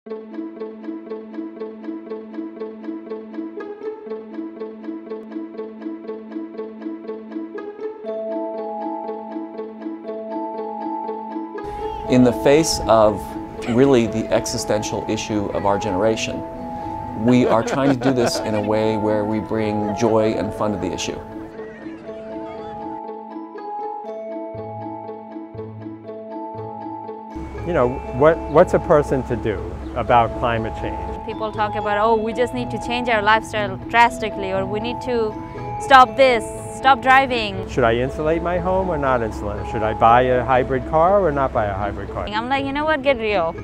In the face of really the existential issue of our generation, we are trying to do this in a way where we bring joy and fun to the issue. You know, what's a person to do about climate change? People talk about, oh, we just need to change our lifestyle drastically, or we need to stop this, stop driving. Should I insulate my home or not insulate? Should I buy a hybrid car or not buy a hybrid car? I'm like, you know what, get real.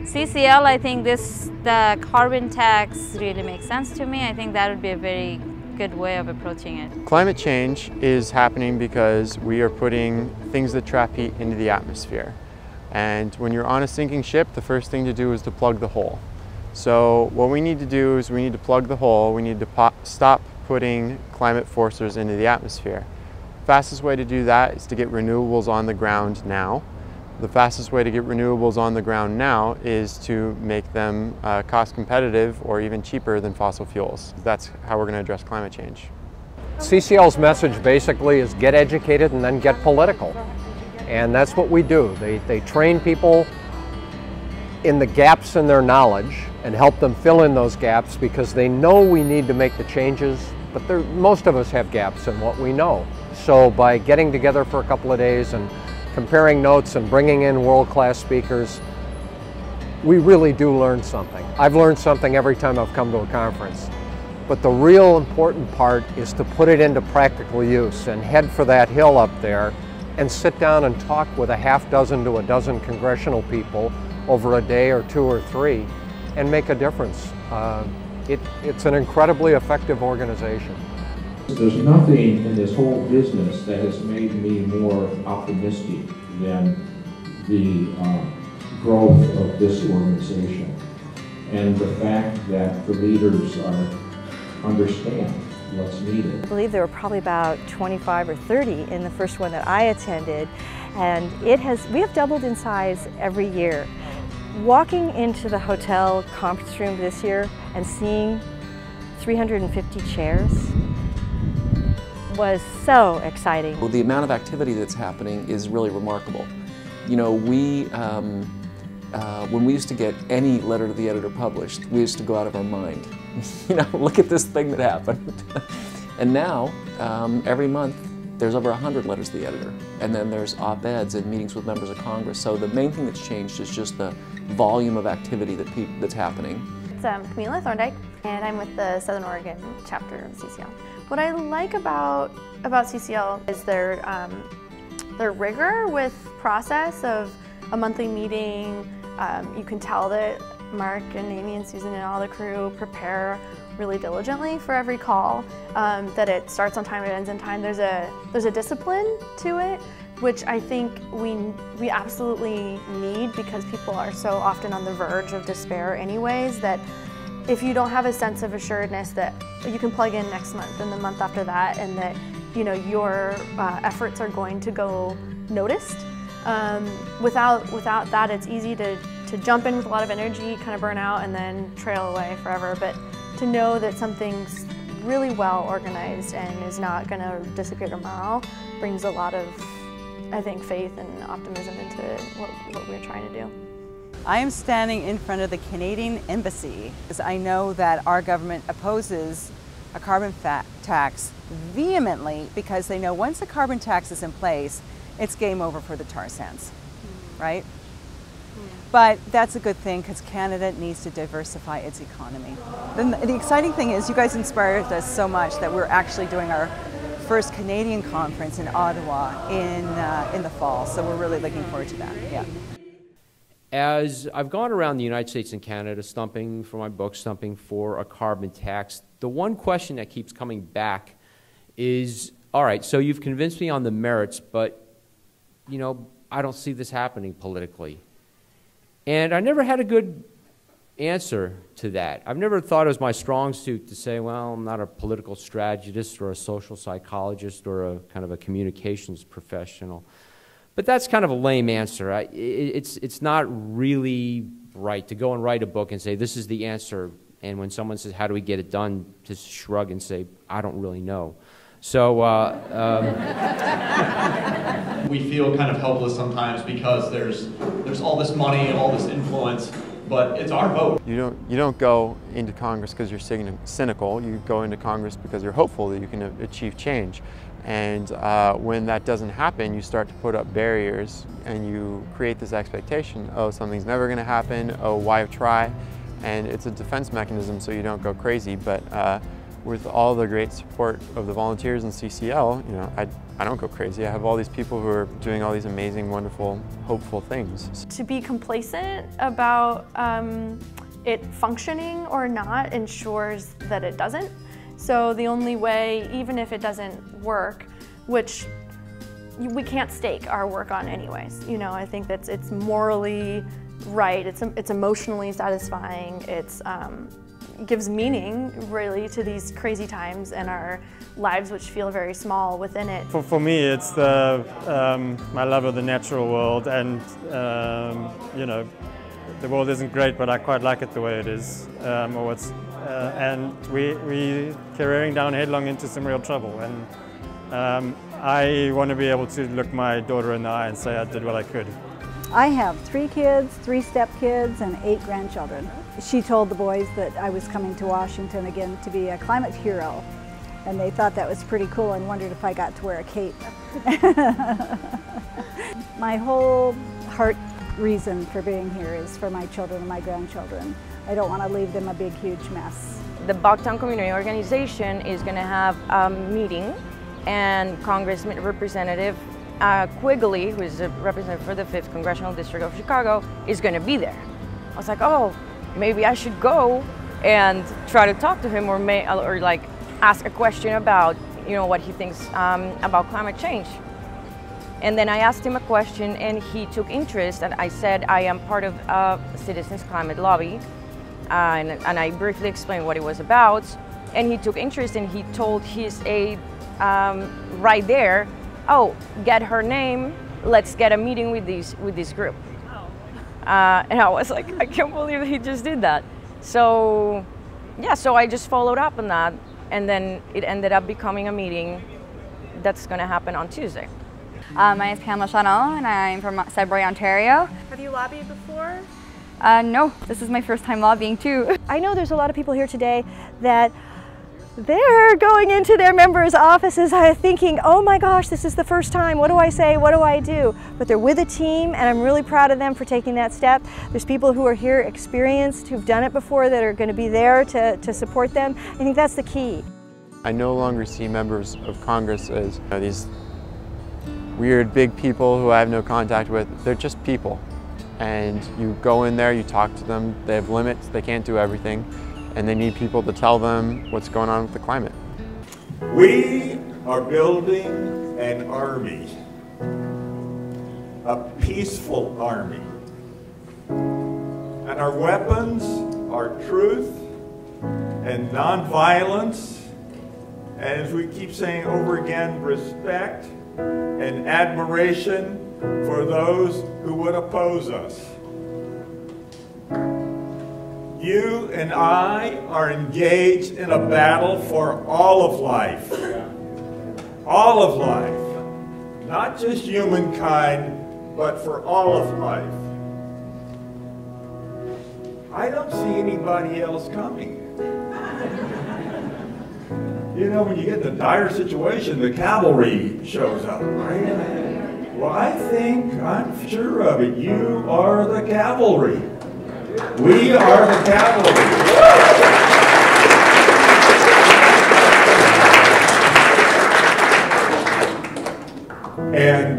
CCL, I think the carbon tax really makes sense to me. I think that would be a very good way of approaching it. Climate change is happening because we are putting things that trap heat into the atmosphere. And when you're on a sinking ship, the first thing to do is to plug the hole. So what we need to do is we need to plug the hole. We need to stop putting climate forcers into the atmosphere. The fastest way to do that is to get renewables on the ground now. The fastest way to get renewables on the ground now is to make them cost competitive or even cheaper than fossil fuels. That's how we're going to address climate change. CCL's message basically is get educated and then get political. And that's what we do. They train people in the gaps in their knowledge and help them fill in those gaps because they know we need to make the changes, but most of us have gaps in what we know. So by getting together for a couple of days and comparing notes and bringing in world-class speakers, we really do learn something. I've learned something every time I've come to a conference. But the real important part is to put it into practical use and head for that hill up there and sit down and talk with a half dozen to a dozen congressional people over a day or two or three and make a difference. It's an incredibly effective organization. There's nothing in this whole business that has made me more optimistic than the growth of this organization and the fact that the leaders understand what's needed. I believe there were probably about 25 or 30 in the first one that I attended, and we have doubled in size every year. Walking into the hotel conference room this year and seeing 350 chairs was so exciting. Well, the amount of activity that's happening is really remarkable. You know, when we used to get any letter to the editor published, we used to go out of our mind. You know, look at this thing that happened. And now, every month, there's over 100 letters to the editor. And then there's op-eds and meetings with members of Congress. So the main thing that's changed is just the volume of activity that's happening. It's Camila Thorndike, and I'm with the Southern Oregon chapter of CCL. What I like about CCL is their rigor with process of a monthly meeting. You can tell that Mark and Amy and Susan and all the crew prepare really diligently for every call, that it starts on time, it ends on time. There's a discipline to it, which I think we absolutely need because people are so often on the verge of despair anyways, that if you don't have a sense of assuredness that you can plug in next month and the month after that, and that your efforts are going to go noticed, without that it's easy to jump in with a lot of energy, kind of burn out, and then trail away forever. But to know that something's really well organized and is not going to disappear tomorrow brings a lot of, I think, faith and optimism into what we're trying to do. I am standing in front of the Canadian Embassy because I know that our government opposes a carbon tax vehemently because they know once a carbon tax is in place, it's game over for the tar sands, right? But that's a good thing because Canada needs to diversify its economy. The exciting thing is you guys inspired us so much that we're actually doing our first Canadian conference in Ottawa in the fall, so we're really looking forward to that. Yeah. As I've gone around the United States and Canada stumping for my book, stumping for a carbon tax, the one question that keeps coming back is, all right, so you've convinced me on the merits, but I don't see this happening politically. And I never had a good answer to that. I've never thought it was my strong suit to say, well, I'm not a political strategist or a social psychologist or a kind of a communications professional. But that's kind of a lame answer. It's not really right, to go and write a book and say, this is the answer. And when someone says, how do we get it done, to shrug and say, I don't really know. So we feel kind of helpless sometimes because there's all this money and all this influence, but it's our vote. You don't go into Congress because you're cynical. You go into Congress because you're hopeful that you can achieve change. And when that doesn't happen, you start to put up barriers and you create this expectation, oh, something's never going to happen, oh, why try? And it's a defense mechanism so you don't go crazy. But with all the great support of the volunteers in CCL, you know, I don't go crazy. I have all these people who are doing all these amazing, wonderful, hopeful things. To be complacent about it functioning or not ensures that it doesn't. So the only way, even if it doesn't work, which we can't stake our work on anyways, you know, I think that it's morally right, it's emotionally satisfying, it gives meaning really to these crazy times and our lives, which feel very small within it. For me, it's the my love of the natural world, and you know, the world isn't great, but I quite like it the way it is. And we're careering down headlong into some real trouble, and I want to be able to look my daughter in the eye and say I did what I could. I have 3 kids, 3 stepkids, and 8 grandchildren. She told the boys that I was coming to Washington again to be a climate hero, and they thought that was pretty cool and wondered if I got to wear a cape. My whole heart reason for being here is for my children and my grandchildren. I don't want to leave them a big, huge mess. The Bucktown Community Organization is going to have a meeting, and Congressman Representative Quigley, who is a representative for the 5th Congressional District of Chicago, is going to be there. I was like, oh, maybe I should go and try to talk to him, or like ask a question about, you know, what he thinks about climate change. And then I asked him a question, and he took interest, and I said I am part of Citizens Climate Lobby, and I briefly explained what it was about, and he took interest, and he told his aide right there, oh, get her name, let's get a meeting with this group. And I was like, I can't believe he just did that. So yeah, so I just followed up on that, and then it ended up becoming a meeting that's going to happen on Tuesday. My name is Pamela Chanel, and I'm from Sudbury, Ontario. Have you lobbied before? No, this is my first time lobbying too. I know there's a lot of people here today that they're going into their members' offices thinking, oh my gosh, this is the first time, what do I say, what do I do? But they're with a team, and I'm really proud of them for taking that step. There's people who are here experienced, who've done it before, that are going to be there to support them. I think that's the key. I no longer see members of Congress as these weird big people who I have no contact with. They're just people. And you go in there, you talk to them, they have limits, they can't do everything, and they need people to tell them what's going on with the climate. We are building an army, a peaceful army. And our weapons are truth and nonviolence, and as we keep saying over again, respect and admiration for those who would oppose us. You and I are engaged in a battle for all of life. All of life. Not just humankind, but for all of life. I don't see anybody else coming. You know, when you get in a dire situation, the cavalry shows up, right? Well, I'm sure of it, you are the cavalry. We are the cavalry. And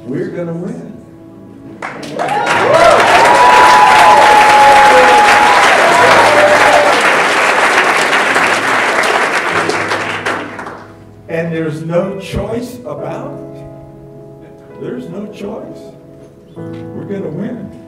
we're going to win. And there's no choice about it. There's no choice. We're going to win.